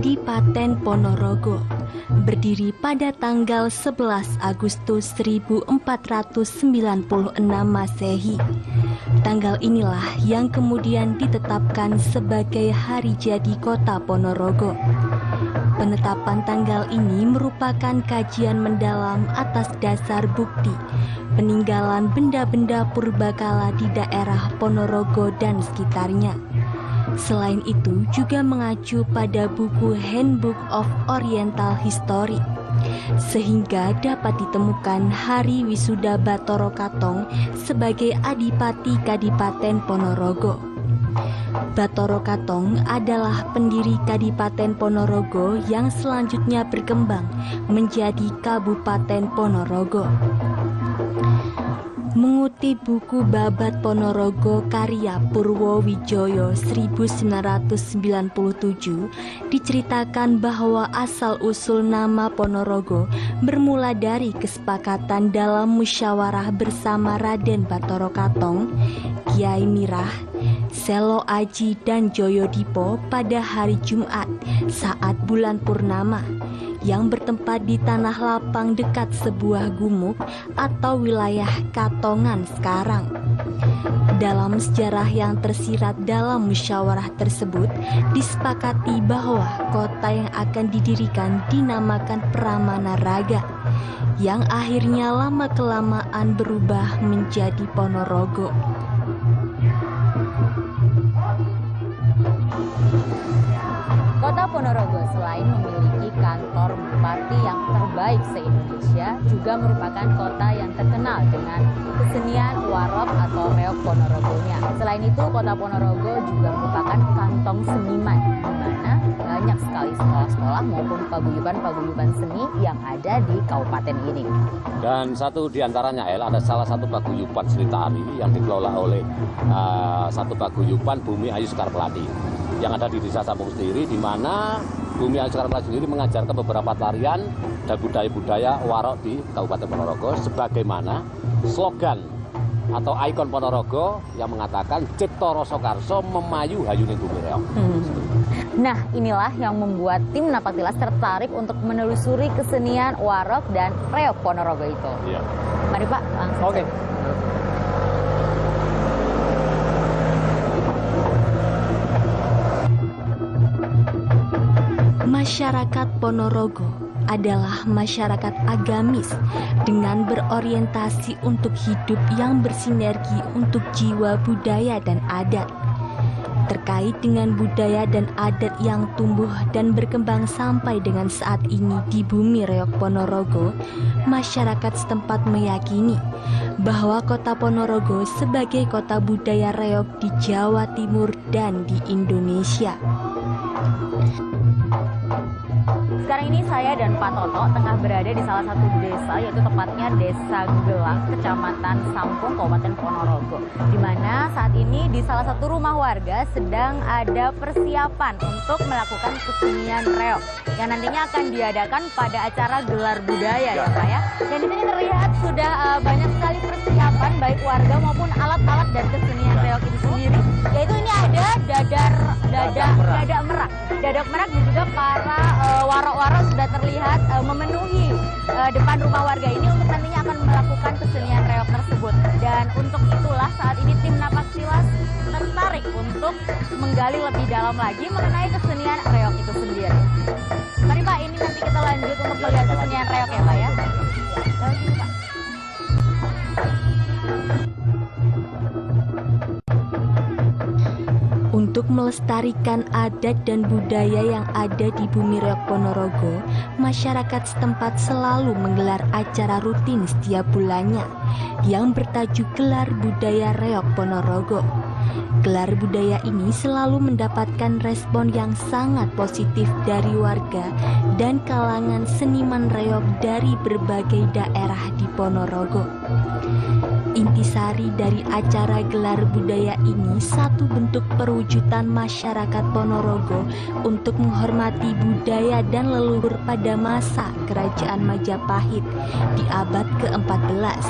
Kadipaten Ponorogo berdiri pada tanggal 11 Agustus 1496 Masehi. Tanggal inilah yang kemudian ditetapkan sebagai hari jadi kota Ponorogo. Penetapan tanggal ini merupakan kajian mendalam atas dasar bukti peninggalan benda-benda purbakala di daerah Ponorogo dan sekitarnya. Selain itu juga mengacu pada buku Handbook of Oriental History, sehingga dapat ditemukan hari wisuda Bathara Katong sebagai Adipati Kadipaten Ponorogo. Bathara Katong adalah pendiri Kadipaten Ponorogo yang selanjutnya berkembang menjadi Kabupaten Ponorogo. Mengutip buku Babat Ponorogo karya Purwowijoyo 1997, diceritakan bahwa asal-usul nama Ponorogo bermula dari kesepakatan dalam musyawarah bersama Raden Bathara Katong, Kiai Mirah, Selo Aji dan Joyodipo pada hari Jumat saat bulan purnama yang bertempat di tanah lapang dekat sebuah gumuk atau wilayah Katongan sekarang. Dalam sejarah yang tersirat dalam musyawarah tersebut, disepakati bahwa kota yang akan didirikan dinamakan Pramanaraga, yang akhirnya lama-kelamaan berubah menjadi Ponorogo. Kota Ponorogo selain memiliki kantor bupati yang terbaik se-Indonesia, juga merupakan kota yang terkenal dengan kesenian warok atau reok Ponorogonya. Selain itu, kota Ponorogo juga merupakan kantong seniman, di mana banyak sekali sekolah-sekolah maupun paguyuban-paguyuban seni yang ada di kabupaten ini. Dan satu diantaranya ada salah satu paguyuban seni tari yang dikelola oleh satu paguyuban Bumi Ayu Sekar Melati yang ada di Desa Sampung Sendiri, di mana Bumi Ayu Sekar Melati sendiri mengajarkan beberapa tarian dan budaya-budaya warok di Kabupaten Ponorogo, sebagaimana slogan atau ikon Ponorogo yang mengatakan Cipto Rasa Karso memayu hayuning bumi reok. Nah, inilah yang membuat tim Napaktilas tertarik untuk menelusuri kesenian warok dan reok Ponorogo itu. Iya. Mari Pak, langsung. Oke. Masyarakat Ponorogo adalah masyarakat agamis dengan berorientasi untuk hidup yang bersinergi untuk jiwa budaya dan adat. Terkait dengan budaya dan adat yang tumbuh dan berkembang sampai dengan saat ini di bumi reok Ponorogo, masyarakat setempat meyakini bahwa kota Ponorogo sebagai kota budaya reok di Jawa Timur dan di Indonesia. Sekarang ini saya dan Pak Toto tengah berada di salah satu desa, yaitu tepatnya Desa Gelang, Kecamatan Sampung, Kabupaten Ponorogo, di mana saat ini di salah satu rumah warga sedang ada persiapan untuk melakukan kesenian reok yang nantinya akan diadakan pada acara gelar budaya ya Pak ya. Dan di sini terlihat sudah banyak sekali persiapan baik warga maupun alat-alat dan kesenian reok itu sendiri, yaitu ini ada dadak merak dan juga para warok-warok sudah terlihat memenuhi depan rumah warga ini untuk nantinya akan melakukan kesenian reok tersebut. Dan untuk itulah saat ini tim Napaktilas tertarik untuk menggali lebih dalam lagi mengenai kesenian reok itu sendiri. Mari Pak, ini nanti kita lanjut untuk melihat kesenian reok ya Pak ya. Lanjut Pak. Untuk melestarikan adat dan budaya yang ada di bumi reok Ponorogo, masyarakat setempat selalu menggelar acara rutin setiap bulannya yang bertajuk Gelar Budaya Reok Ponorogo. Gelar budaya ini selalu mendapatkan respon yang sangat positif dari warga dan kalangan seniman reok dari berbagai daerah di Ponorogo. Intisari dari acara gelar budaya ini satu bentuk perwujudan masyarakat Ponorogo untuk menghormati budaya dan leluhur pada masa Kerajaan Majapahit di abad ke-14.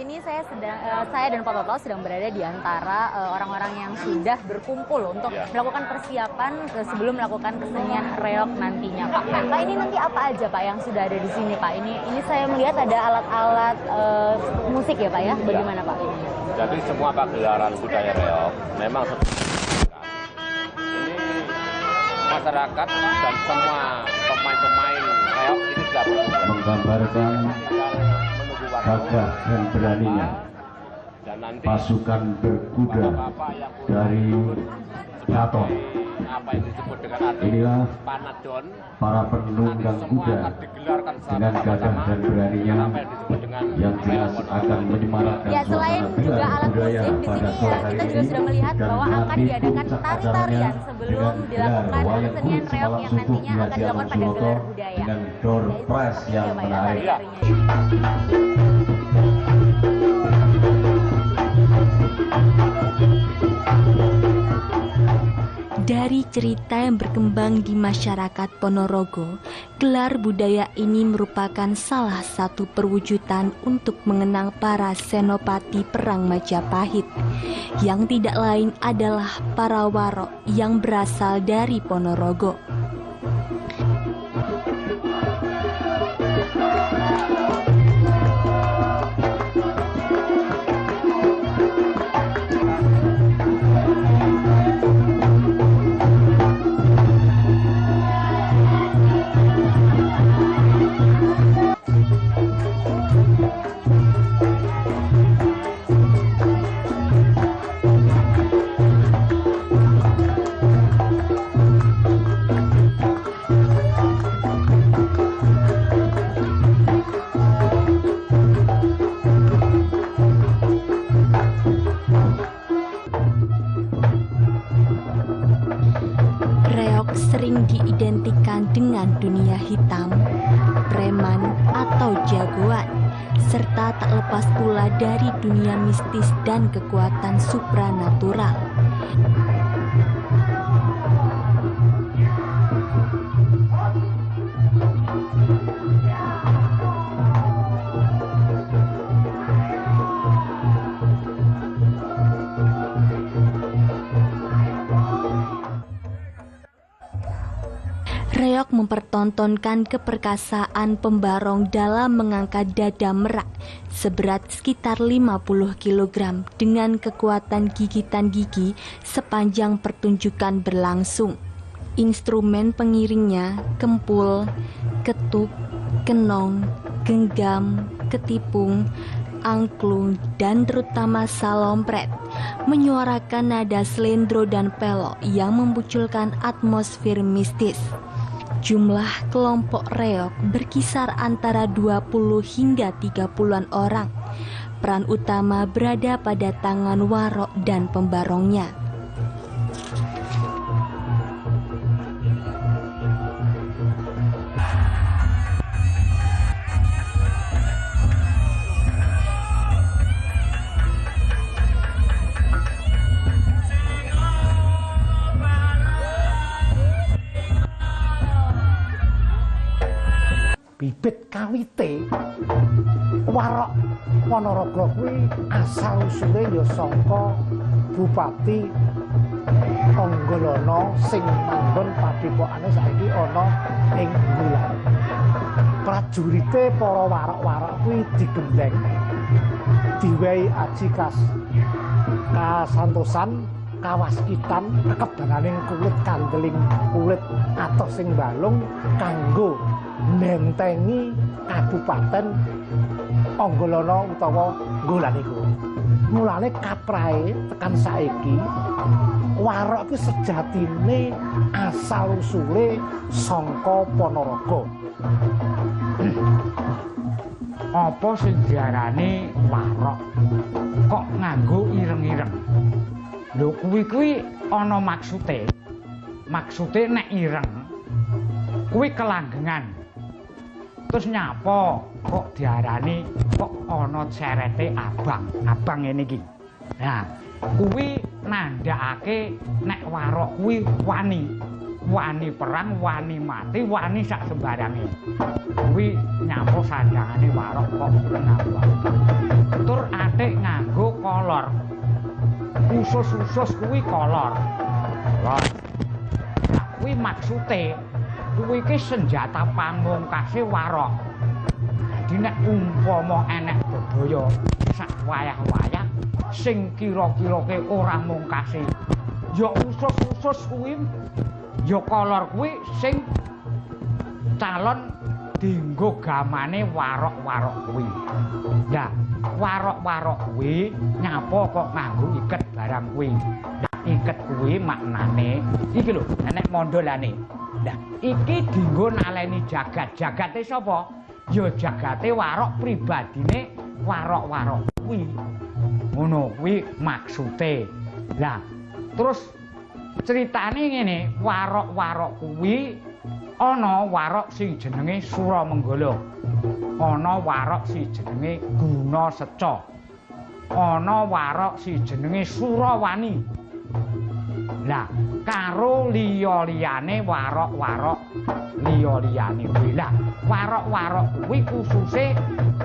ini saya dan Pak Toto sedang berada di antara orang-orang yang sudah berkumpul untuk melakukan persiapan sebelum melakukan kesenian reog nantinya, Pak. Pak, ini nanti apa aja, Pak, yang sudah ada di sini, Pak? Ini saya melihat ada alat-alat musik ya, Pak ya? Bagaimana, Pak? Ini? Jadi semua pagelaran budaya reog memang ini masyarakat dan semua pemain-pemain reog ini sudah menggambarkan gagah dan beraninya pasukan berkuda dari Keraton. Inilah para penunggang kuda dengan gagah dan beraninya yang jelas akan menyemarakan selain juga alat budaya musik di pada sini sore ya, hari kita juga ini. sudah melihat Dan bahwa akan nanti diadakan puncak tari-tarian acaranya sebelum dengan dilakukan wayang kesenian kulit reog semalam yang subuh nantinya akan di dilakukan pada Hadiah gelar budaya. dengan door prize yang Ya, Pak, ya, menarik. tari-tarinya. Dari cerita yang berkembang di masyarakat Ponorogo, gelar budaya ini merupakan salah satu perwujudan untuk mengenang para senopati Perang Majapahit, yang tidak lain adalah para warok yang berasal dari Ponorogo. Reog sering diidentikan dengan dunia hitam, preman atau jagoan, serta tak lepas pula dari dunia mistis dan kekuatan supranatural. Reog mempertontonkan keperkasaan pembarong dalam mengangkat dada merak seberat sekitar 50 kg dengan kekuatan gigitan gigi sepanjang pertunjukan berlangsung. Instrumen pengiringnya kempul, ketuk, kenong, genggam, ketipung, angklung, dan terutama salompret menyuarakan nada slendro dan pelok yang memunculkan atmosfer mistis. Jumlah kelompok reog berkisar antara 20 hingga 30-an orang. Peran utama berada pada tangan warok dan pembarongnya. Bibit kawite warok Ponorogo kuwi asal usule ya saka Bupati Anggolana sing manggon padhepokane saiki ana ing Bulan. Prajurite para warok-warok kuwi digembleng diwehi aji kasantosan kawaskitan kekebaning kulit kandeling kulit atos sing balung kanggo nentengi Kabupaten Anggolana utawa Nggolan iku. Mulane kaprahe tekan saiki warok ku sejatine asal usule saka Ponorogo. Apa sing diarani warok kok nganggo ireng-ireng? Lho kuwi ana maksude. Maksude nek ireng kuwi kelanggengan. Terus nyapa kok diarani kok ana cerete abang. Abang ngene iki. Nah, kuwi nandhakake nek warok kuwi wani. Wani perang, wani mati, wani sak sembarange. Kuwi nyapa sandhangane warok kok ireng abang. tur atik nganggo kolor. Usus-usus kuwi kolor. Lah kuwi maksude kuwi iki senjata pamungkase Warok. Dadi nek umpama enek bebaya sak wayah-wayah sing kira-kira ora mungkase ya usus-usus kuwi ya kolor kuwi sing calon dienggo gamane warok-warok kuwi. Lah, warok-warok kuwi nyapa kok nganggo iket barang kuwi. Nah, iket kuwi maknane iki lho, enek mondolane. Lah, iki dienggo naleni jagat. Jagate sapa? Ya jagate warok pribadine warok-warok kuwi. Ngono kuwi maksude. Lah, terus ceritane ngene, warok-warok kuwi ana warok sing jenenge Suramenggala. Ana warok sing jenenge Gunaseca. Ana warok sing jenenge Surawani. Lah, karo liya-liyane warok-warok liya-liyane kuwi. Lah, warok-warok kuwi kususe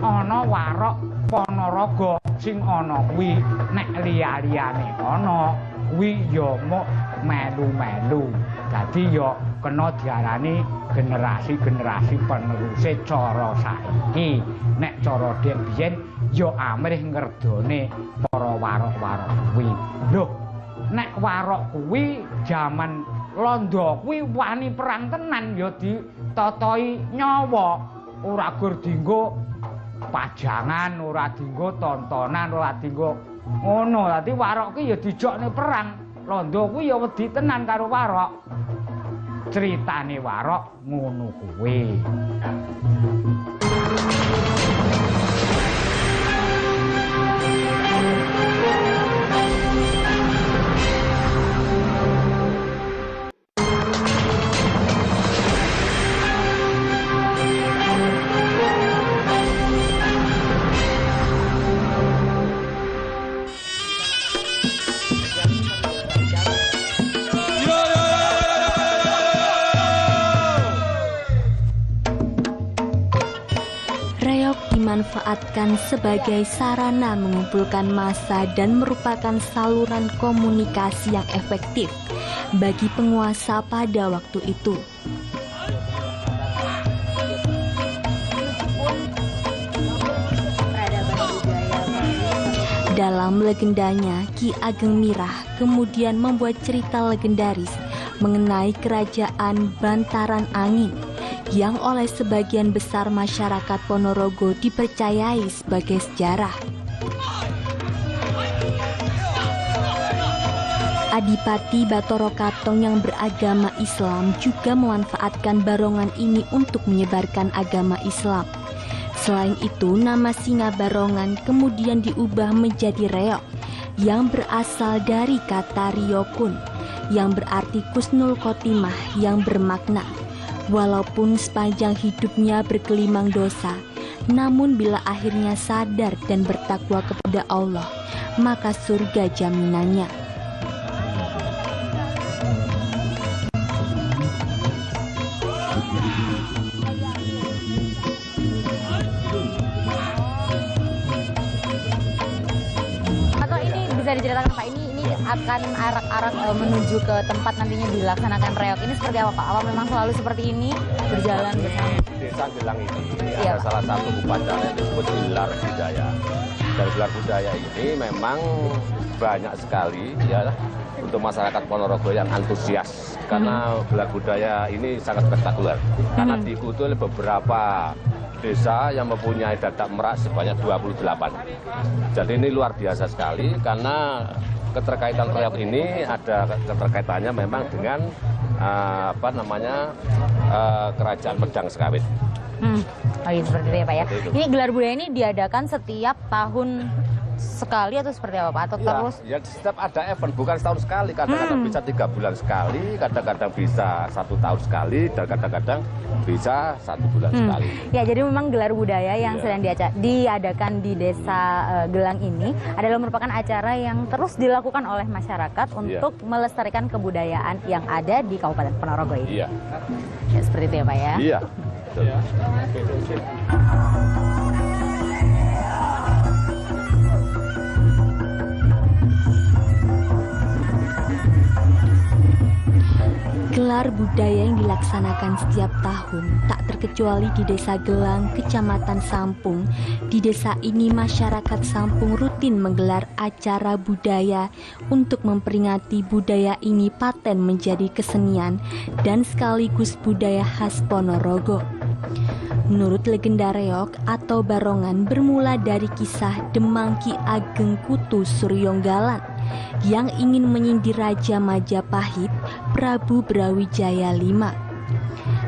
ana warok Ponorogo sing ana kuwi nek liya-liyane ana kuwi ya mok melu-melu. Dadi ya kena diarani generasi-generasi peneruse cara saiki. Nek cara dek biyen ya amrih ngerdone para warok-warok kuwi. Lho, nek warok kuwi jaman londo kuwi wani perang tenan ya ditotoi nyawa. Ora gur dienggo pajangan, ora dienggo tontonan, ora dienggo ngono. Dadi warok ki ya dijokne perang. Londo kuwi ya wedi tenan karo warok. Ceritane warok ngono kuwi. Dimanfaatkan sebagai sarana mengumpulkan massa dan merupakan saluran komunikasi yang efektif bagi penguasa pada waktu itu. Dalam legendanya, Ki Ageng Mirah kemudian membuat cerita legendaris mengenai kerajaan Bantaran Angin yang oleh sebagian besar masyarakat Ponorogo dipercayai sebagai sejarah. Adipati Bathara Katong yang beragama Islam juga memanfaatkan barongan ini untuk menyebarkan agama Islam. Selain itu, nama Singa Barongan kemudian diubah menjadi Reok yang berasal dari kata Riokun yang berarti Kusnul Khotimah yang bermakna walaupun sepanjang hidupnya bergelimang dosa, namun bila akhirnya sadar dan bertakwa kepada Allah, maka surga jaminannya. Atau ini bisa diceritakan Pak, ini akan arak-arak menuju ke tempat nantinya dilaksanakan reok ini seperti apa Pak? Apa memang selalu seperti ini berjalan bersama? Desa Gelang ini ada salah satu upacara yang disebut gelar budaya. Dan gelar budaya ini memang banyak sekali ya untuk masyarakat Ponorogo yang antusias karena gelar budaya ini sangat spektakuler. Karena diikuti oleh beberapa desa yang mempunyai dadak merak sebanyak 28. Jadi ini luar biasa sekali karena keterkaitan reok ini ada keterkaitannya memang dengan kerajaan Medang Sekawit. Oh iya seperti itu ya Pak ya. Ini gelar budaya ini diadakan setiap tahun sekali atau seperti apa Pak? Atau ya, terus? Ya setiap ada event, bukan setahun sekali. Kadang-kadang bisa 3 bulan sekali, kadang-kadang bisa 1 tahun sekali, dan kadang-kadang bisa 1 bulan sekali. Ya jadi memang gelar budaya yang sedang diadakan di desa Gelang ini adalah merupakan acara yang terus dilakukan oleh masyarakat untuk melestarikan kebudayaan yang ada di Kabupaten Ponorogo ini. Iya. Ya, seperti itu ya Pak ya? Iya. Gelar budaya yang dilaksanakan setiap tahun, tak terkecuali di Desa Gelang, Kecamatan Sampung. Di desa ini masyarakat Sampung rutin menggelar acara budaya untuk memperingati budaya ini paten menjadi kesenian dan sekaligus budaya khas Ponorogo. Menurut legenda reog atau barongan bermula dari kisah Demang Ki Ageng Kutu Suryonggalan yang ingin menyindir Raja Majapahit Prabu Brawijaya V.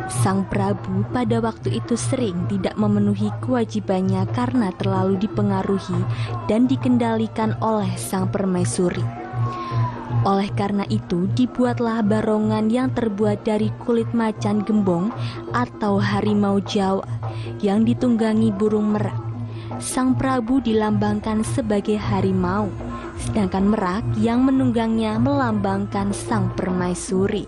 Sang Prabu pada waktu itu sering tidak memenuhi kewajibannya karena terlalu dipengaruhi dan dikendalikan oleh sang permaisuri. Oleh karena itu dibuatlah barongan yang terbuat dari kulit macan gembong atau harimau Jawa yang ditunggangi burung merak. Sang Prabu dilambangkan sebagai harimau, sedangkan merak yang menunggangnya melambangkan sang permaisuri.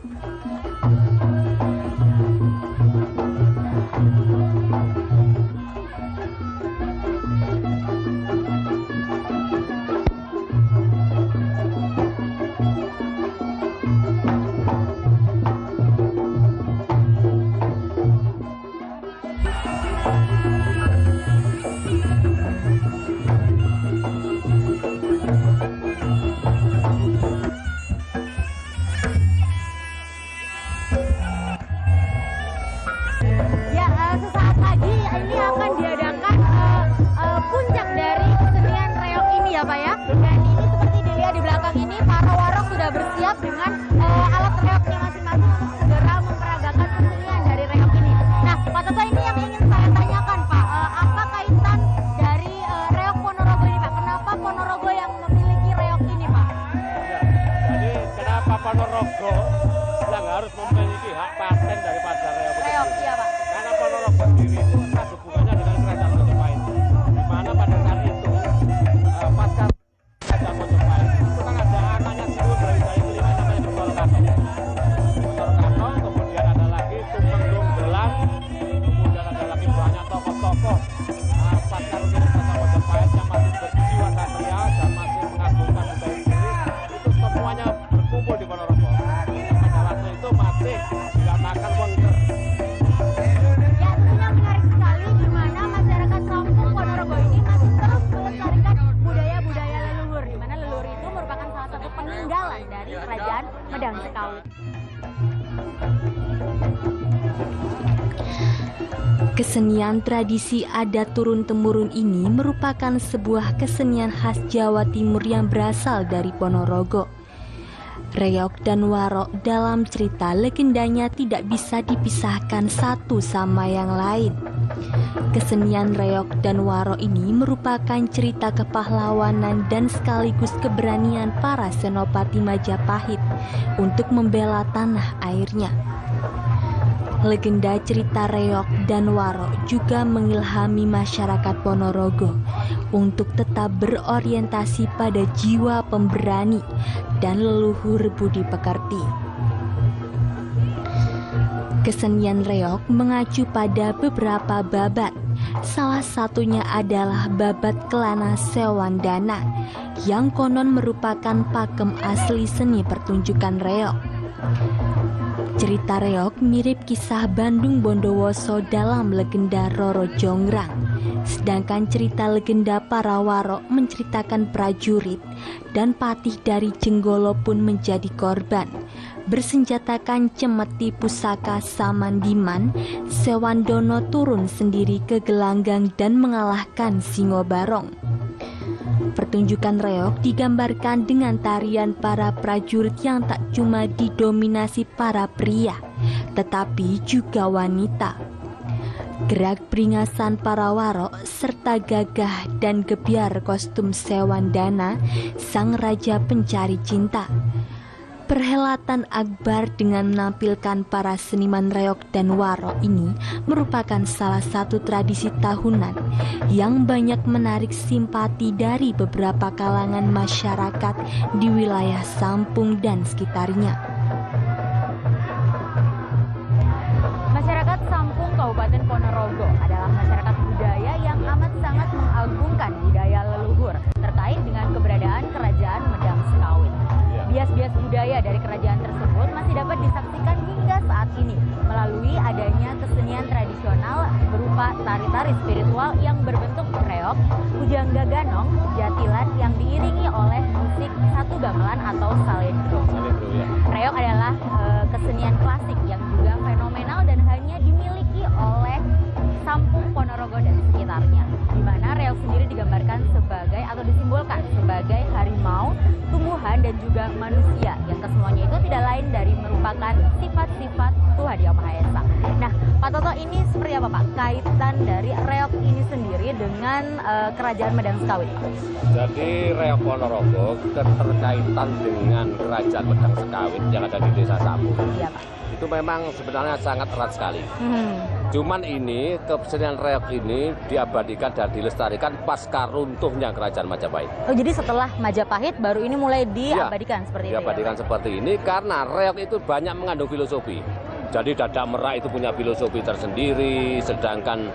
Sesaat lagi ini akan diadakan puncak dari kesenian reog ini ya Pak ya. Dan ini seperti dilihat di belakang ini para warok sudah bersiap dengan alat reognya masing-masing untuk segera memperagakan kesenian dari reog ini. Nah Pak Toto, ini yang ingin saya tanyakan Pak, apa kaitan dari reog Ponorogo ini Pak? Kenapa Ponorogo yang memiliki reog ini Pak? Ya, jadi kenapa Ponorogo yang harus memiliki hak paten daripada reog? Reog, iya Pak. Karena Ponorogo sendiri itu erat hubungannya dengan Kerajaan Majapahit, di mana pada saat itu pasca Kerajaan Majapahit itu kan ada anaknya Singo Brawijaya V namanya Bathara Katong. Bathara Katong, kemudian ada lagi Tumenggung Gelang, kemudian ada lagi banyak tokoh-tokoh pasca Kerajaan Majapahit yang masih berjiwa satria dan masih mengagungkan budaya sendiri, itu semuanya berkumpul di Ponorogo. Pada waktu itu masih dinamakan Wengker. Dari Kerajaan Medang Sekawi. Kesenian tradisi adat turun-temurun ini merupakan sebuah kesenian khas Jawa Timur yang berasal dari Ponorogo. Reog dan warok dalam cerita legendanya tidak bisa dipisahkan satu sama yang lain. Kesenian reog dan warok ini merupakan cerita kepahlawanan dan sekaligus keberanian para senopati Majapahit untuk membela tanah airnya. Legenda cerita reog dan warok juga mengilhami masyarakat Ponorogo untuk tetap berorientasi pada jiwa pemberani dan leluhur budi pekerti. Kesenian reog mengacu pada beberapa babat. Salah satunya adalah babat Kelana Sewandana yang konon merupakan pakem asli seni pertunjukan reog. Cerita reog mirip kisah Bandung Bondowoso dalam legenda Roro Jonggrang. Sedangkan cerita legenda para warok menceritakan prajurit dan patih dari Jenggolo pun menjadi korban. Bersenjatakan cemeti pusaka Samandiman, Sewandono turun sendiri ke gelanggang dan mengalahkan Singo Barong. Pertunjukan reog digambarkan dengan tarian para prajurit yang tak cuma didominasi para pria, tetapi juga wanita. Gerak beringasan para warok serta gagah dan gebiar kostum Sewandana, sang raja pencari cinta. Perhelatan akbar dengan menampilkan para seniman reog dan warok ini merupakan salah satu tradisi tahunan yang banyak menarik simpati dari beberapa kalangan masyarakat di wilayah Sampung dan sekitarnya. Masyarakat Sampung Kabupaten Ponorogo adalah masyarakat budaya yang amat sangat mengagungkan budaya leluhur terkait dengan keberadaan Kerajaan Medang Sekawi. Bias-bias budaya dari kerajaan tersebut masih dapat disaksikan hingga saat ini melalui adanya kesenian tradisional berupa tari-tari spiritual yang berbentuk reog, pujangga ganong, jatilan yang diiringi oleh musik satu gamelan atau salendro. Reog adalah kesenian klasik yang juga fenomenal dan hanya dimiliki oleh Sampung Ponorogo dan sekitarnya, di mana reog sendiri digambarkan sebagai atau disimbolkan sebagai harimau, tumbuhan dan juga manusia yang kesemuanya itu tidak lain dari merupakan sifat-sifat Tuhan Yang Maha Esa. Nah, Pak Toto, ini seperti apa Pak kaitan dari reog ini sendiri dengan Kerajaan Medang Sekawit? Jadi reog Ponorogo keterkaitan dengan Kerajaan Medang Sekawit yang ada di Desa Sampung. Iya Pak. Itu memang sebenarnya sangat erat sekali. Cuman ini kesenian reog ini diabadikan dan dilestarikan pasca runtuhnya Kerajaan Majapahit. Oh, jadi setelah Majapahit baru ini mulai diabadikan seperti itu. Diabadikan seperti ini karena reog itu banyak mengandung filosofi. Jadi Dadak Merak itu punya filosofi tersendiri, sedangkan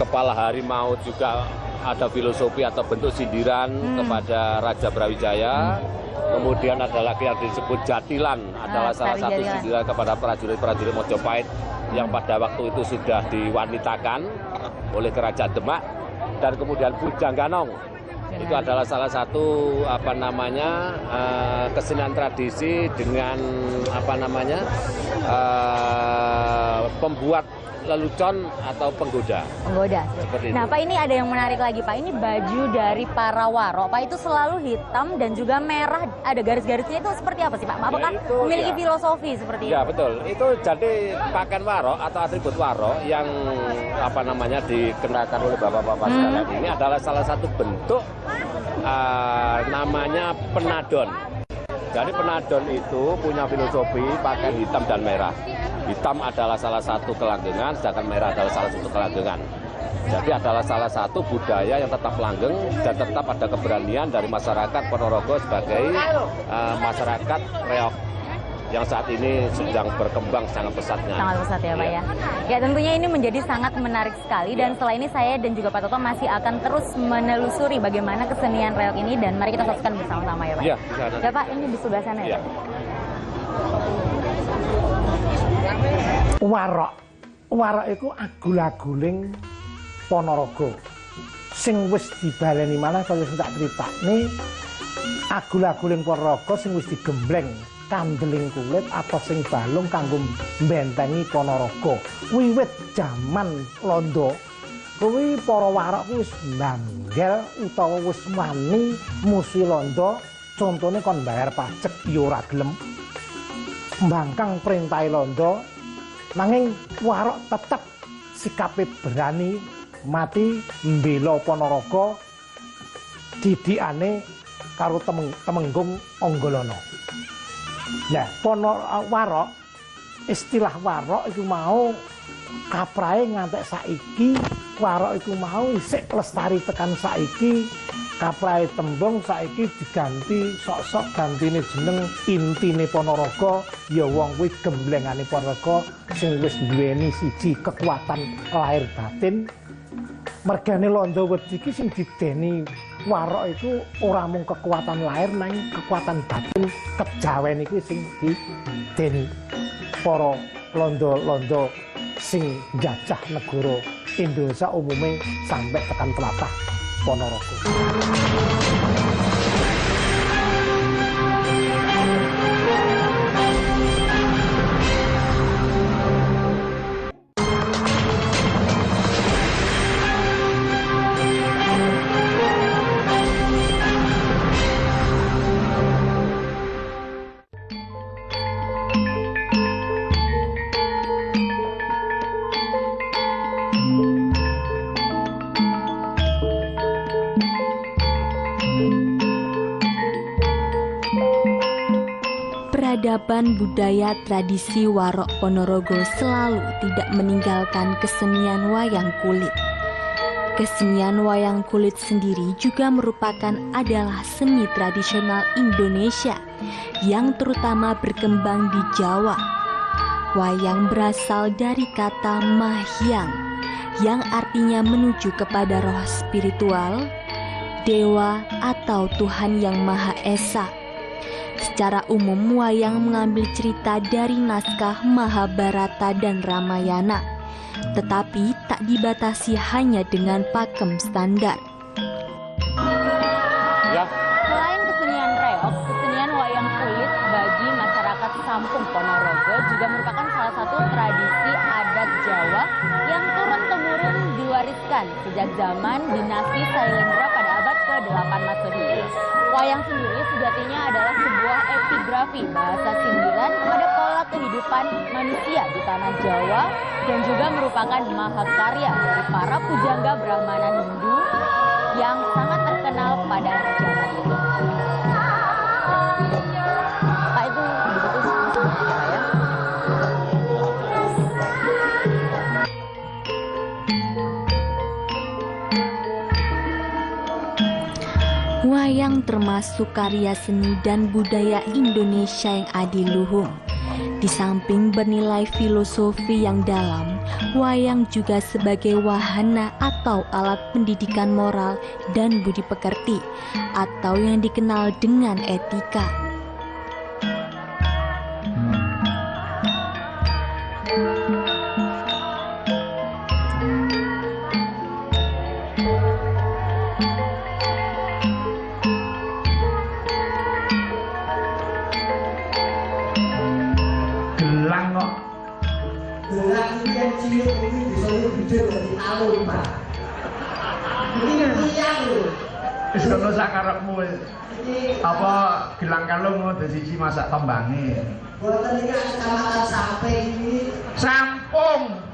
kepala harimau juga ada filosofi atau bentuk sindiran kepada Raja Brawijaya. Kemudian ada lagi yang disebut jatilan, adalah salah satu sindiran kepada prajurit-prajurit Mojopahit yang pada waktu itu sudah diwanitakan oleh Kerajaan Demak. Dan kemudian Bujang Ganong itu adalah salah satu kesenian tradisi dengan pembuat lelucon atau penggoda. Seperti nah, itu. Pak, ini ada yang menarik lagi, Pak. Ini baju dari para waro, Pak, itu selalu hitam dan juga merah. Ada garis-garisnya itu seperti apa sih, Pak? Apakah memiliki filosofi seperti itu? Ya, betul. Itu jadi pakaian waro atau atribut waro yang dikenakan oleh bapak-bapak sekalian. Ini adalah salah satu bentuk namanya penadon. Jadi penadon itu punya filosofi pakaian hitam dan merah. Hitam adalah salah satu kelanggengan, sedangkan merah adalah salah satu kelanggengan. Jadi adalah salah satu budaya yang tetap langgeng dan tetap ada keberanian dari masyarakat Ponorogo sebagai masyarakat reog yang saat ini sedang berkembang sangat pesatnya. Sangat pesat ya Pak ya. Ya tentunya ini menjadi sangat menarik sekali dan setelah ini saya dan juga Pak Toto masih akan terus menelusuri bagaimana kesenian reog ini dan mari kita saksikan bersama-sama ya Pak. Iya, ya Pak, ini di sebelah sana ya. Warok itu agul-aguling Ponorogo. Sing wis dibaleni manah kaya sing tak critakne, agul-aguling Ponorogo sing wis digembleng kandeling kulit atau sing balung kanggo mbentengi Ponorogo. Wiwit jaman Londo, kuwi para warok kuwi wis mbanggel utawa wis wani musuh Londo, contone kon bayar pajak ya ora gelem. Mbangkang perintah Londo, nanging warok tetep sikape berani mati mbela Ponorogo didikane karo Temenggung Anggolana. Nah, warok, istilah warok itu mau kaprahe ngantek saiki, warok itu mau isik lestari tekan saiki, kaprahe tembung saiki diganti sok-sok gantine jeneng intine Ponorogo, ya wong kuwi gemblengane Ponorogo sing wis duweni siji kekuatan lahir batin. Mergane Londo wedi iki sing dideni warok itu ora mung kekuatan lahir nanging kekuatan batin kejawen iki sing dideni para Londo-londo sing njajah negara Indonesia umume sampai tekan tlatah Ponorogo. Peradaban budaya tradisi warok Ponorogo selalu tidak meninggalkan kesenian wayang kulit. Kesenian wayang kulit sendiri juga merupakan adalah seni tradisional Indonesia yang terutama berkembang di Jawa. Wayang berasal dari kata mahyang yang artinya menuju kepada roh spiritual, dewa atau Tuhan Yang Maha Esa. Secara umum, wayang mengambil cerita dari naskah Mahabharata dan Ramayana, tetapi tak dibatasi hanya dengan pakem standar. Selain kesenian reog, kesenian wayang kulit bagi masyarakat Sampung Ponorogo juga merupakan salah satu tradisi adat Jawa yang turun-temurun diwariskan sejak zaman dinasti Sailendra pada abad ke-8 Masehi. Wayang sendiri sejatinya adalah sebuah epigrafi bahasa sindiran kepada pola kehidupan manusia di tanah Jawa dan juga merupakan mahakarya dari para pujangga Brahmana Hindu yang sangat terkenal pada zaman itu. Pak, itu begitu ya. Wayang termasuk karya seni dan budaya Indonesia yang adiluhung. Di samping bernilai filosofi yang dalam, wayang juga sebagai wahana atau alat pendidikan moral dan budi pekerti, atau yang dikenal dengan etika. Wis ngono sakarepmu apa gelang kalung mau siji masak tembange. Boten iki kecamatan Samping iki. Sampung.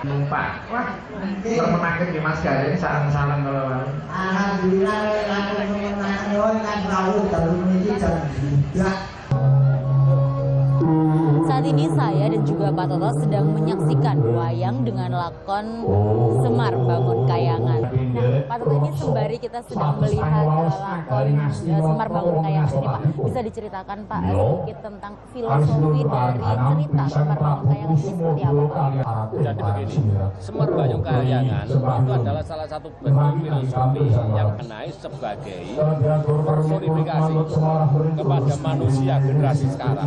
Numpak. Wah, permenaken ki Mas Gare sareng-sareng kala. Alhamdulillah lakukan menawa kan rawuh dalu niki jam 3. Saat ini saya dan juga Pak Toto sedang menyaksikan wayang dengan lakon Semar Bangun Kayangan. Nah, Pak Toto, ini sembari kita sedang melihat lakon Semar Bangun Kayangan ini, Pak, bisa diceritakan Pak sedikit tentang filosofi dari cerita Semar Bangun Kayangan ini seperti apa, Pak? Jadi begini, Semar Bangun Kayangan itu adalah salah satu bentuk filosofi yang kenai sebagai personifikasi kepada manusia generasi sekarang.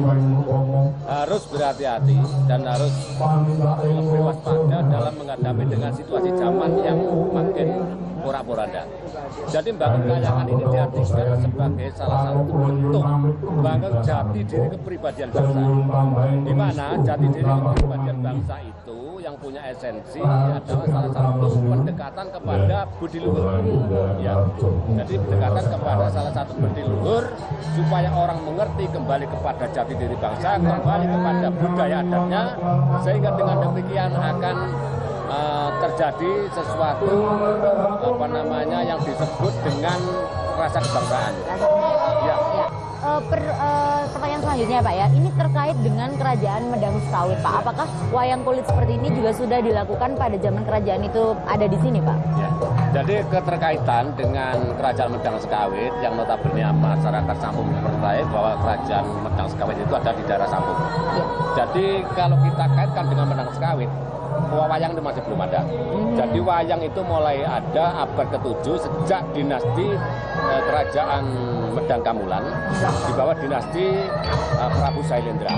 Harus berhati-hati dan harus lebih waspada dalam menghadapi dengan situasi zaman yang makin porak-poranda. Jadi bangun kayangan ini diartikan sebagai salah satu bentuk bangun jati diri kepribadian bangsa. Di mana jati diri kepribadian bangsa itu yang punya esensi adalah salah satu pendekatan kepada budi luhur. Ya, jadi pendekatan kepada salah satu budi luhur supaya orang mengerti kembali kepada jati diri bangsa, kembali kepada budaya adatnya, sehingga dengan demikian akan terjadi sesuatu yang disebut dengan rasa kebangsaan. Ya. Pertanyaan selanjutnya Pak ya, ini terkait dengan kerajaan Medang Sekawit Pak. Apakah wayang kulit seperti ini juga sudah dilakukan pada zaman kerajaan itu ada di sini Pak? Ya. Jadi keterkaitan dengan kerajaan Medang Sekawit yang notabene masyarakat Sampung mempercayai bahwa kerajaan Medang Sekawit itu ada di daerah Sampung. Ya. Jadi kalau kita kaitkan dengan Medang Sekawit, wayang itu masih belum ada. Jadi wayang itu mulai ada abad ke-7 sejak dinasti kerajaan Medang Kamulan di bawah dinasti Prabu Sailendra.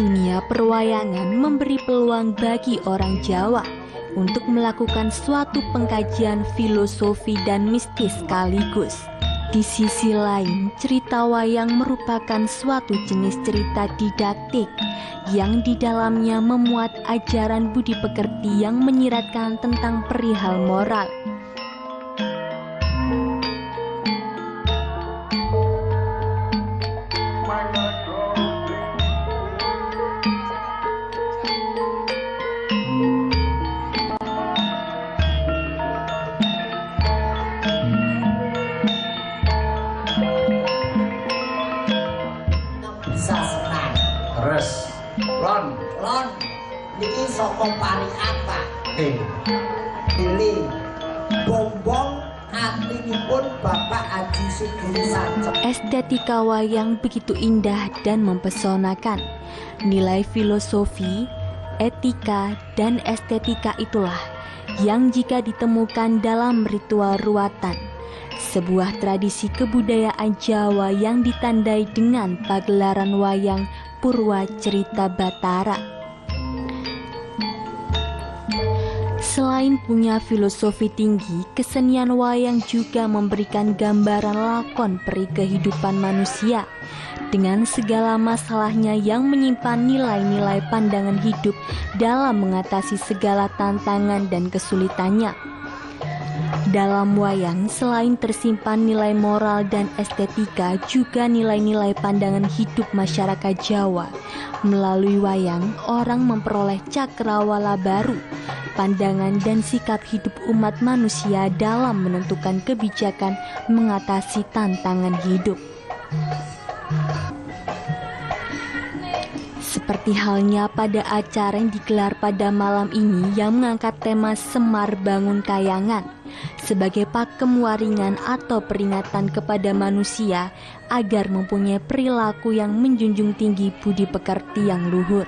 Dunia perwayangan memberi peluang bagi orang Jawa untuk melakukan suatu pengkajian filosofi dan mistis sekaligus. Di sisi lain, cerita wayang merupakan suatu jenis cerita didaktik yang di dalamnya memuat ajaran budi pekerti yang menyiratkan tentang perihal moral. Lon, niki saka parikan Pak. Pilih bombong atinipun Bapak Haji Sugiri Sancep. Estetika wayang begitu indah dan mempesonakan. Nilai filosofi, etika, dan estetika itulah yang jika ditemukan dalam ritual ruatan, sebuah tradisi kebudayaan Jawa yang ditandai dengan pagelaran wayang Purwa Cerita Batara. Selain punya filosofi tinggi, kesenian wayang juga memberikan gambaran lakon peri kehidupan manusia dengan segala masalahnya yang menyimpan nilai-nilai pandangan hidup dalam mengatasi segala tantangan dan kesulitannya. Dalam wayang, selain tersimpan nilai moral dan estetika, juga nilai-nilai pandangan hidup masyarakat Jawa. Melalui wayang, orang memperoleh cakrawala baru, pandangan dan sikap hidup umat manusia dalam menentukan kebijakan mengatasi tantangan hidup. Seperti halnya pada acara yang digelar pada malam ini yang mengangkat tema Semar Bangun Kayangan sebagai pakem waringan atau peringatan kepada manusia agar mempunyai perilaku yang menjunjung tinggi budi pekerti yang luhur.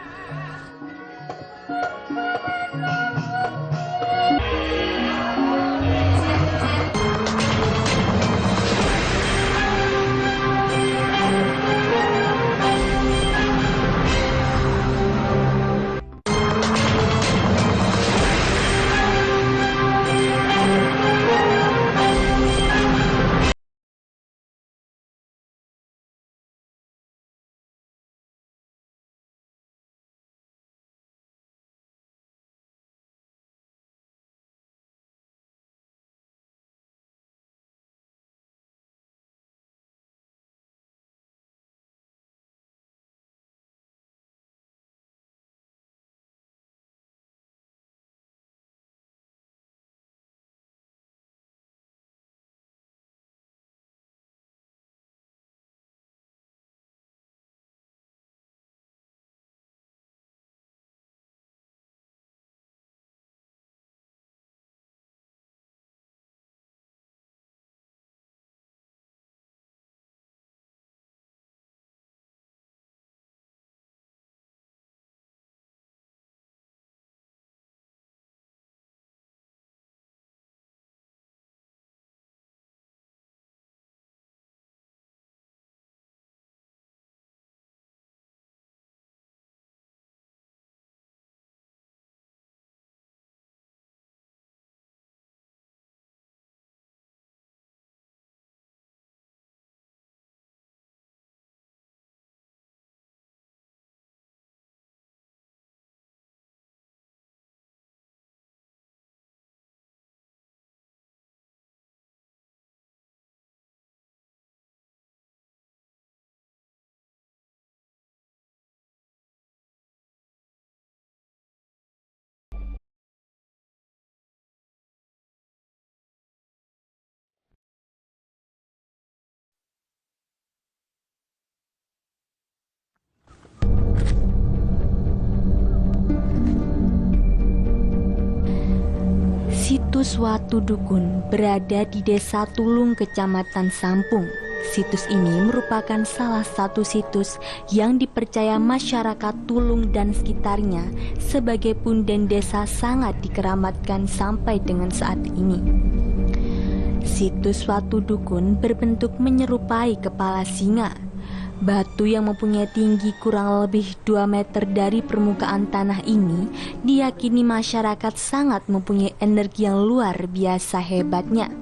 Situs Watu Dukun berada di Desa Tulung, Kecamatan Sampung. Situs ini merupakan salah satu situs yang dipercaya masyarakat Tulung dan sekitarnya sebagai punden desa sangat dikeramatkan sampai dengan saat ini. Situs Watu Dukun berbentuk menyerupai kepala singa. Batu yang mempunyai tinggi kurang lebih 2 meter dari permukaan tanah ini diyakini masyarakat sangat mempunyai energi yang luar biasa hebatnya.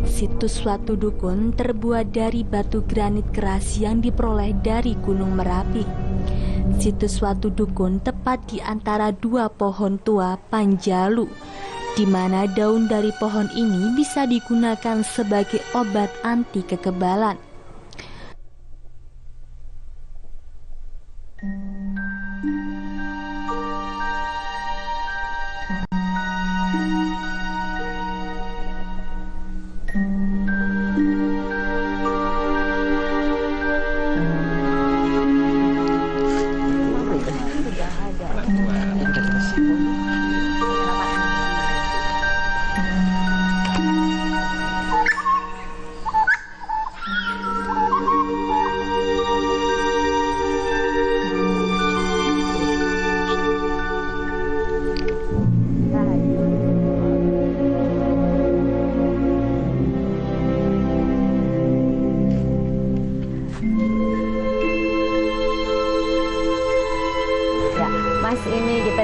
Situs Watu Dukun terbuat dari batu granit keras yang diperoleh dari Gunung Merapi. Situs Watu Dukun tepat di antara 2 pohon tua Panjalu, di mana daun dari pohon ini bisa digunakan sebagai obat anti kekebalan.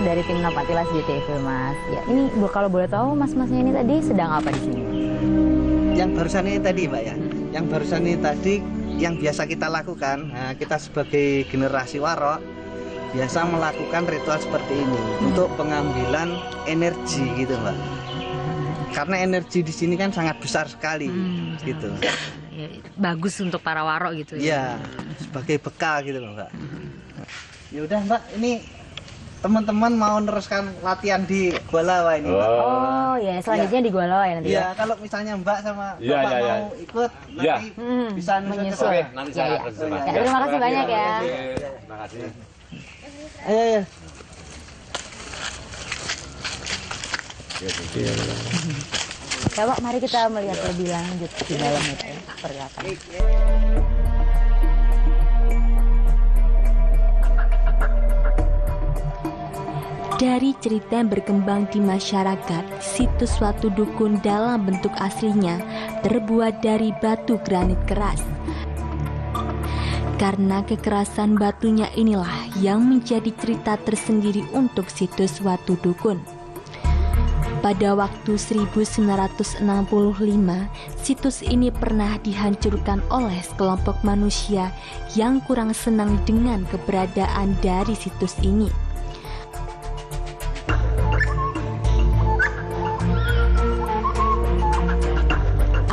dari tim Napatilas JTV, Mas. Ya, ini kalau boleh tahu mas-masnya ini tadi sedang apa di sini? Yang barusan ini tadi, Mbak ya. Yang barusan ini tadi yang biasa kita lakukan, kita sebagai generasi Warok biasa melakukan ritual seperti ini untuk pengambilan energi gitu, Mbak. Karena energi di sini kan sangat besar sekali, gitu. Ya, bagus untuk para Warok gitu ya. Iya, sebagai bekal gitu loh, Mbak. Ya udah, Mbak, ini teman-teman mau meneruskan latihan di Gua Lawa ini, Mbak. Oh ya, selanjutnya di Gua Lawa ya nanti. Iya, kalau misalnya Mbak sama Bapak mau ikut nanti bisa menyusul. Oke, nanti saya ya, terima kasih banyak ya. Terima kasih. Ayo. Ya Pak, mari kita melihat lebih lanjut di dalam itu ya, seperti apa. Dari cerita yang berkembang di masyarakat, situs suatu dukun dalam bentuk aslinya terbuat dari batu granit keras. Karena kekerasan batunya inilah yang menjadi cerita tersendiri untuk situs suatu dukun. Pada waktu 1965, situs ini pernah dihancurkan oleh sekelompok manusia yang kurang senang dengan keberadaan dari situs ini.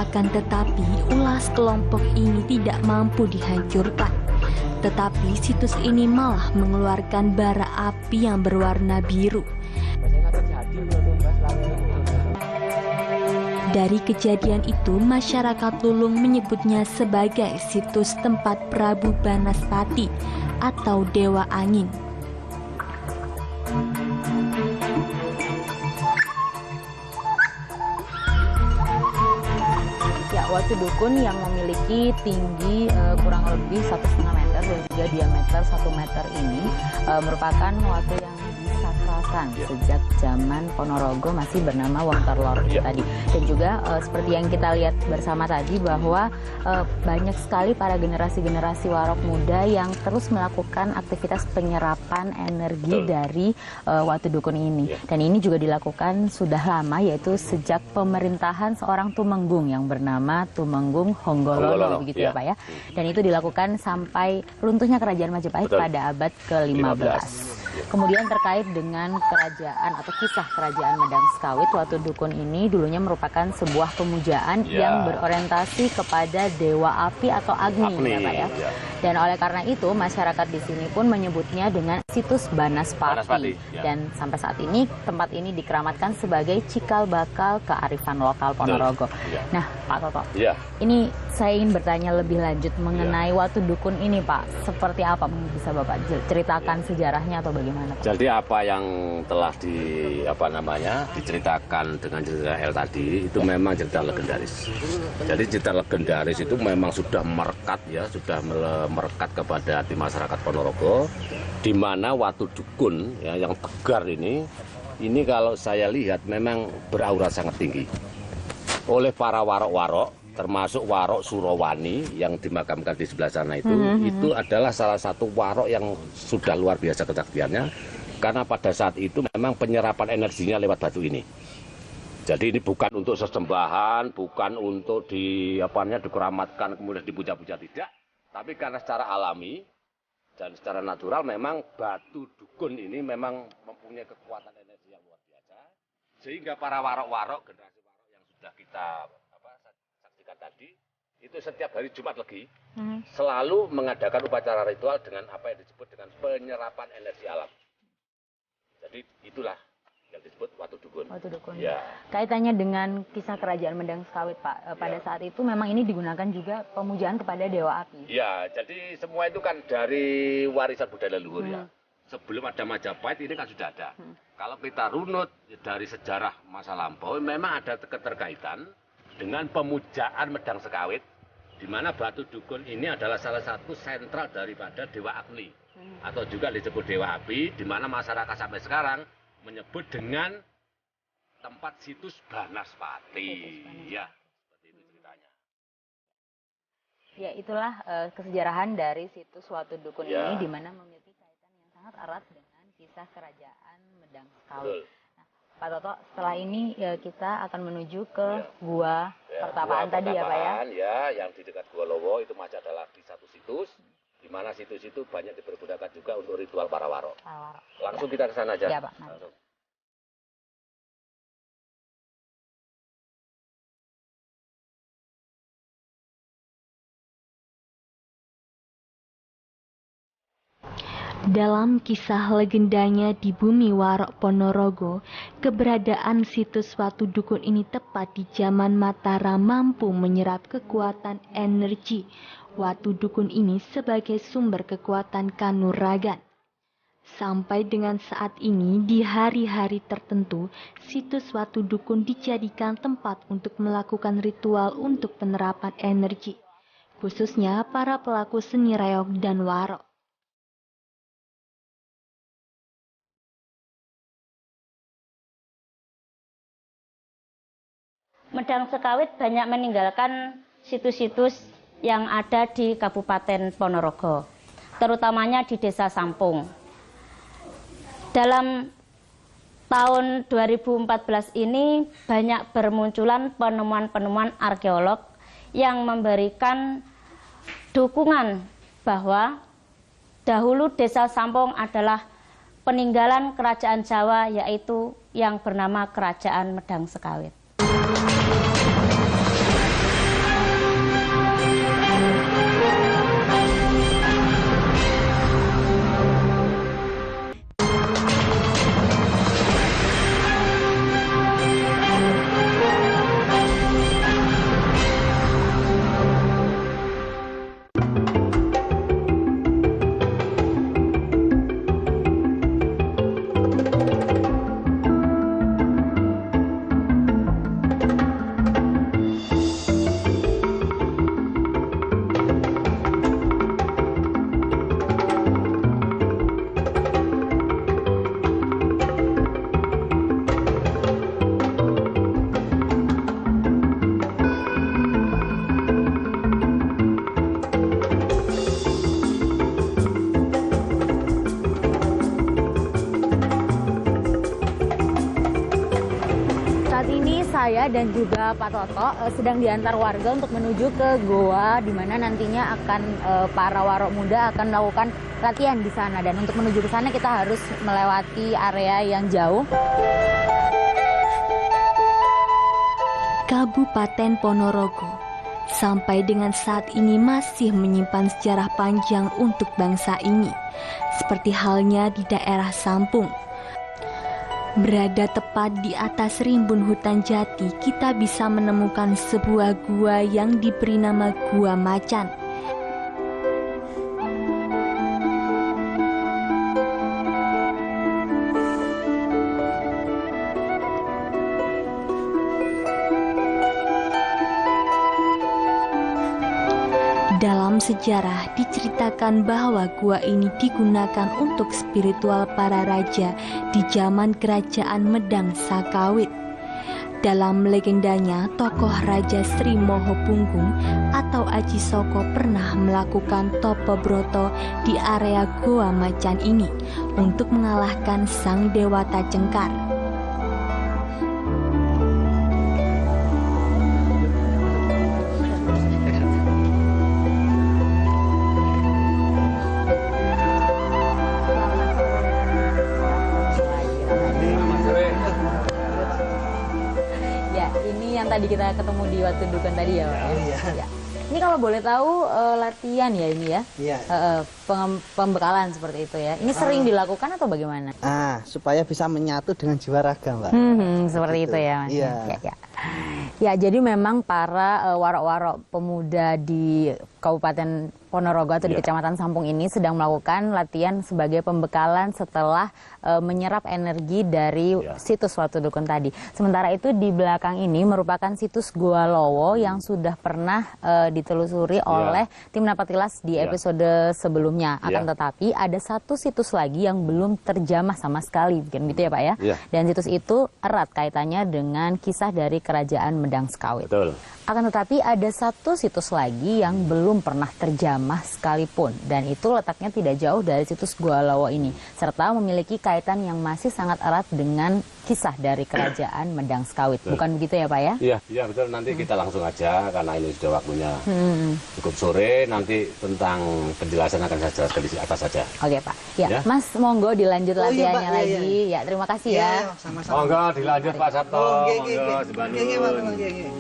Akan tetapi, ulas kelompok ini tidak mampu dihancurkan. Tetapi situs ini malah mengeluarkan bara api yang berwarna biru. Dari kejadian itu, masyarakat Lulung menyebutnya sebagai situs tempat Prabu Banaspati atau Dewa Angin. Watu dukun yang memiliki tinggi kurang lebih 1,5 meter dan juga diameter 1 meter ini merupakan watu yang disakralkan sejak zaman Ponorogo masih bernama Wonterlor itu tadi. Dan juga seperti yang kita lihat bersama tadi bahwa banyak sekali para generasi-generasi Warok muda yang terus melakukan aktivitas penyerapan energi dari watu dukun ini. Dan ini juga dilakukan sudah lama, yaitu sejak pemerintahan seorang tumenggung yang bernama Tumenggung Honggolono begitu ya Pak ya. Dan itu dilakukan sampai runtuhnya Kerajaan Majapahit pada abad ke-15. Kemudian terkait dengan kerajaan atau kisah kerajaan Medang Sekawit, watu dukun ini dulunya merupakan sebuah pemujaan yang berorientasi kepada dewa api atau Agni ya Pak ya. Dan oleh karena itu masyarakat di sini pun menyebutnya dengan situs Banaspati. Dan sampai saat ini tempat ini dikeramatkan sebagai cikal bakal kearifan lokal Ponorogo. Nah Pak Toto, ini saya ingin bertanya lebih lanjut mengenai watu dukun ini Pak. Seperti apa, bisa Bapak ceritakan sejarahnya atau bagaimana Pak? Jadi apa yang telah diceritakan dengan cerita L tadi itu memang cerita legendaris. Jadi cerita legendaris itu memang sudah merekat merekat kepada hati masyarakat Ponorogo, di mana watu dukun yang tegar ini kalau saya lihat memang beraura sangat tinggi oleh para warok-warok, termasuk Warok Surowani yang dimakamkan di sebelah sana itu adalah salah satu warok yang sudah luar biasa kesaktiannya, karena pada saat itu memang penyerapan energinya lewat batu ini. Jadi ini bukan untuk sesembahan, bukan untuk dikeramatkan kemudian dipuja-puja, tidak, tapi karena secara alami dan secara natural memang batu dukun ini memang mempunyai kekuatan energi yang luar biasa, sehingga para warok-warok, generasi warok yang sudah kita saksikan tadi, itu setiap hari Jumat Legi selalu mengadakan upacara ritual dengan apa yang disebut dengan penyerapan energi alam. Jadi itulah yang disebut watu dukun. Watu dukun. Ya. Kaitannya dengan kisah kerajaan Medang Sekawit Pak, pada saat itu memang ini digunakan juga pemujaan kepada dewa api. Ya, jadi semua itu kan dari warisan budaya leluhur ya. Sebelum ada Majapahit ini kan sudah ada. Kalau kita runut dari sejarah masa lampau, memang ada keterkaitan dengan pemujaan Medang Sekawit, di mana batu dukun ini adalah salah satu sentral daripada Dewa Agni, atau juga disebut Dewa Api, di mana masyarakat sampai sekarang menyebut dengan tempat situs Banaspati. Ya, seperti itu ceritanya. Ya, itulah kesejarahan dari situs watu dukun ini, di mana memiliki kaitan yang sangat erat dengan kisah kerajaan Medang Sekawit. Nah, Pak Toto, setelah ini ya kita akan menuju ke gua pertapaan tadi ya Pak ya? Ya, yang di dekat Gua Lowo itu masih adalah di satu situs, di mana situs itu banyak dipergunakan juga untuk ritual para warok. Langsung kita ke sana aja. Ya Pak. Langsung. Dalam kisah legendanya di bumi Warok Ponorogo, keberadaan situs Watu Dukun ini tepat di zaman Mataram mampu menyerap kekuatan energi Watu Dukun ini sebagai sumber kekuatan kanuragan. Sampai dengan saat ini, di hari-hari tertentu, situs Watu Dukun dijadikan tempat untuk melakukan ritual untuk penerapan energi, khususnya para pelaku seni reog dan warok. Medang Sekawit banyak meninggalkan situs-situs yang ada di Kabupaten Ponorogo, terutamanya di Desa Sampung. Dalam tahun 2014 ini banyak bermunculan penemuan-penemuan arkeolog yang memberikan dukungan bahwa dahulu Desa Sampung adalah peninggalan kerajaan Jawa, yaitu yang bernama Kerajaan Medang Sekawit. Saya dan juga Pak Toto sedang diantar warga untuk menuju ke goa, di mana nantinya akan para warok muda akan melakukan latihan di sana. Dan untuk menuju ke sana kita harus melewati area yang jauh. Kabupaten Ponorogo sampai dengan saat ini masih menyimpan sejarah panjang untuk bangsa ini, seperti halnya di daerah Sampung. Berada tepat di atas rimbun hutan jati, kita bisa menemukan sebuah gua yang diberi nama Gua Macan. Dalam sejarah diceritakan bahwa gua ini digunakan untuk spiritual para raja di zaman kerajaan Medang Sekawit. Dalam legendanya, tokoh Raja Sri Mohopunggung atau Aji Soko pernah melakukan topo broto di area Gua Macan ini untuk mengalahkan sang Dewata Cengkar. Tadi kita ketemu di Watu Dukun tadi ya Pak? Ya. Ini kalau boleh tahu latihan ya ini ya? Iya. Pembekalan seperti itu ya. Ini sering dilakukan atau bagaimana? Supaya bisa menyatu dengan jiwa raga, Mbak. Seperti itu ya Mas. Iya. Ya, jadi memang para warok-warok pemuda di Kabupaten Ponorogo atau di Kecamatan Sampung ini sedang melakukan latihan sebagai pembekalan setelah menyerap energi dari situs Watu Dukun tadi. Sementara itu di belakang ini merupakan situs Gua Lowo yang sudah pernah ditelusuri oleh tim Napatilas di episode sebelumnya. Akan tetapi ada satu situs lagi yang belum terjamah sama sekali, bukan gitu ya Pak ya? Dan situs itu erat kaitannya dengan kisah dari Kerajaan Medang Sekawit. Betul. Akan tetapi ada satu situs lagi yang belum pernah terjamah sekalipun, dan itu letaknya tidak jauh dari situs Gua Lawo ini, serta memiliki kaitan yang masih sangat erat dengan kisah dari Kerajaan Medang Sekawit. Bukan begitu ya Pak ya? Iya betul, nanti kita langsung aja karena ini sudah waktunya cukup sore, nanti tentang penjelasan akan saya jelaskan di atas saja. Oke Pak. Ya, Mas monggo dilanjut latihannya lagi. Ya, terima kasih ya. Sama-sama. Monggo dilanjut Pak Sabto. Monggo Sebanun.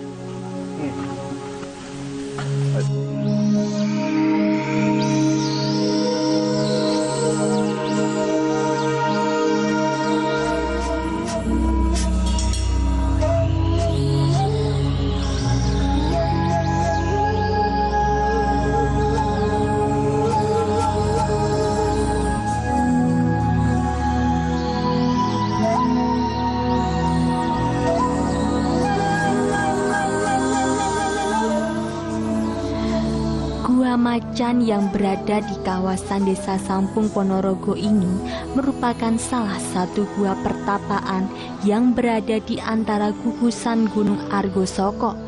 Macan yang berada di kawasan Desa Sampung Ponorogo ini merupakan salah satu gua pertapaan yang berada di antara gugusan Gunung Argosoko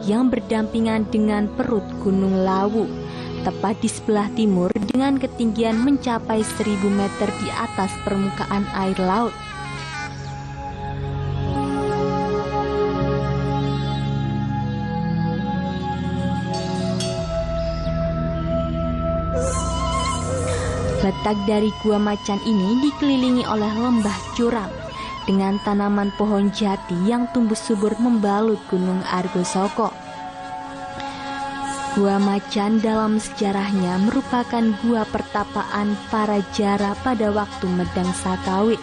yang berdampingan dengan perut Gunung Lawu, tepat di sebelah timur dengan ketinggian mencapai 1000 meter di atas permukaan air laut. Letak dari Gua Macan ini dikelilingi oleh lembah curam dengan tanaman pohon jati yang tumbuh subur membalut Gunung Argosoko. Gua Macan dalam sejarahnya merupakan gua pertapaan para jara pada waktu Medang Sakawit.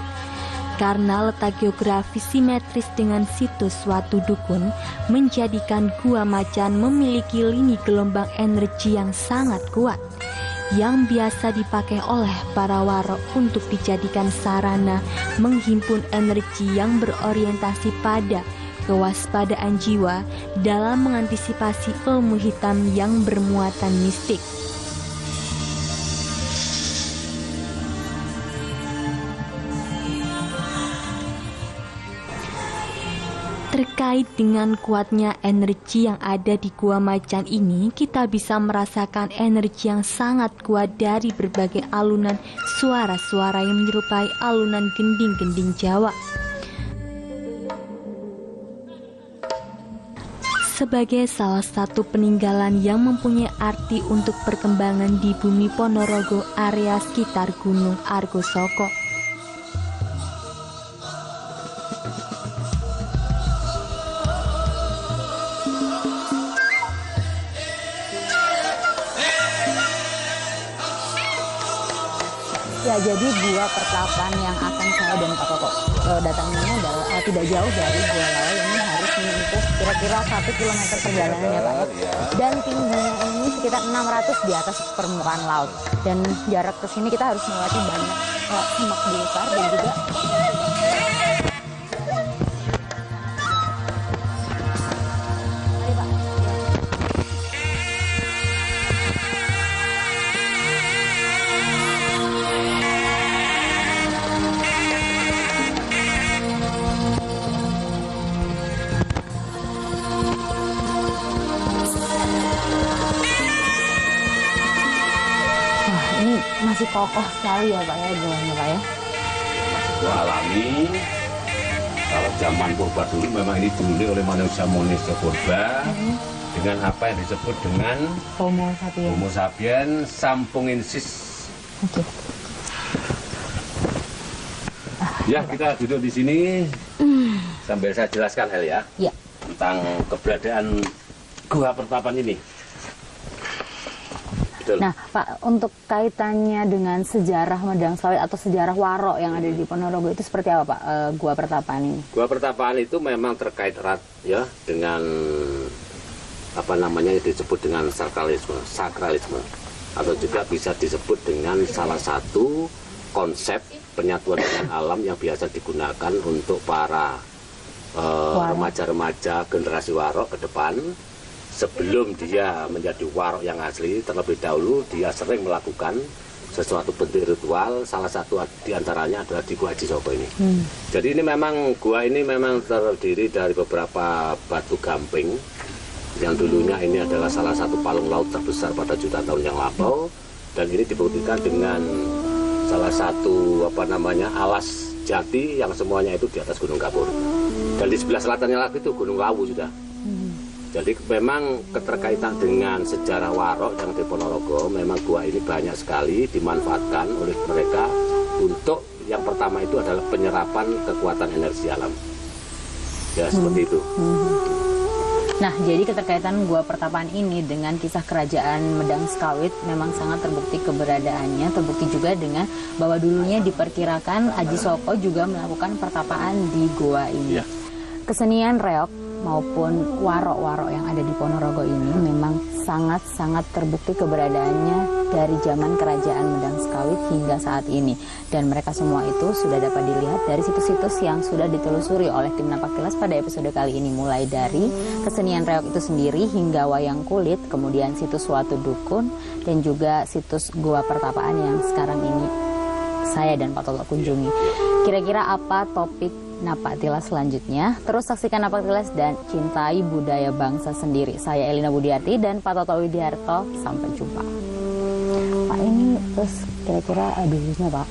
Karena letak geografis simetris dengan situs suatu dukun menjadikan Gua Macan memiliki lini gelombang energi yang sangat kuat, yang biasa dipakai oleh para warok untuk dijadikan sarana menghimpun energi yang berorientasi pada kewaspadaan jiwa dalam mengantisipasi ilmu hitam yang bermuatan mistik. Terkait dengan kuatnya energi yang ada di Gua Macan ini, kita bisa merasakan energi yang sangat kuat dari berbagai alunan suara-suara yang menyerupai alunan gending-gending Jawa. Sebagai salah satu peninggalan yang mempunyai arti untuk perkembangan di bumi Ponorogo area sekitar Gunung Argosoko. Ya, jadi gua pertapaan yang akan saya dan Pak Toto datangi ini adalah tidak jauh dari Gua Lawo, ini harus menempuh kira-kira 1 kilometer perjalanan ya Pak ya. Dan tingginya ini sekitar 600 di atas permukaan laut. Dan jarak ke sini kita harus melewati banyak semak belukar dan juga masih kokoh sekali ya Pak ya, gulanya Pak ya. Gua alami. Kalau zaman purba dulu memang ini dihuni oleh manusia manusia purba dengan apa yang disebut dengan Homo sapiens. Homo sapiens sampungensis. Oke. Ya, kita duduk di sini sambil saya jelaskan Hel ya. Iya. Tentang keberadaan gua pertapaan ini. Nah Pak, untuk kaitannya dengan sejarah Medang Sekawit atau sejarah Warok yang ada di Ponorogo itu seperti apa Pak, gua pertapaan ini? Gua pertapaan itu memang terkait erat ya dengan apa namanya disebut dengan sakralisme atau juga bisa disebut dengan salah satu konsep penyatuan dengan alam yang biasa digunakan untuk para remaja-remaja generasi Warok ke depan, sebelum dia menjadi warok yang asli, terlebih dahulu dia sering melakukan sesuatu bentuk ritual. Salah satu diantaranya adalah di Gua Haji Soko ini. Jadi ini memang gua ini memang terdiri dari beberapa batu gamping yang dulunya ini adalah salah satu palung laut terbesar pada jutaan tahun yang lampau, dan ini dibuktikan dengan salah satu alas jati yang semuanya itu di atas Gunung Kapur. Dan di sebelah selatannya lagi itu Gunung Lawu sudah. Jadi memang keterkaitan dengan sejarah warok yang di Ponorogo, memang gua ini banyak sekali dimanfaatkan oleh mereka untuk yang pertama itu adalah penyerapan kekuatan energi alam. Ya seperti itu. Nah, jadi keterkaitan Gua Pertapaan ini dengan kisah kerajaan Medang Sekawit memang sangat terbukti keberadaannya, terbukti juga dengan bahwa dulunya diperkirakan Aji Soko juga melakukan pertapaan di gua ini. Kesenian reok maupun warok-warok yang ada di Ponorogo ini memang sangat-sangat terbukti keberadaannya dari zaman kerajaan Medang Sekawit hingga saat ini. Dan mereka semua itu sudah dapat dilihat dari situs-situs yang sudah ditelusuri oleh tim Napak Tilas pada episode kali ini. Mulai dari kesenian reok itu sendiri hingga wayang kulit, kemudian situs Watu Dukun, dan juga situs Gua Pertapaan yang sekarang ini saya dan Pak Toto kunjungi. Kira-kira apa topik Napak Tilas selanjutnya? Terus saksikan Napak Tilas dan cintai budaya bangsa sendiri. Saya Elina Budiarti dan Pak Toto Widiarto. Sampai jumpa. Pak, ini terus kira-kira dulunya Pak.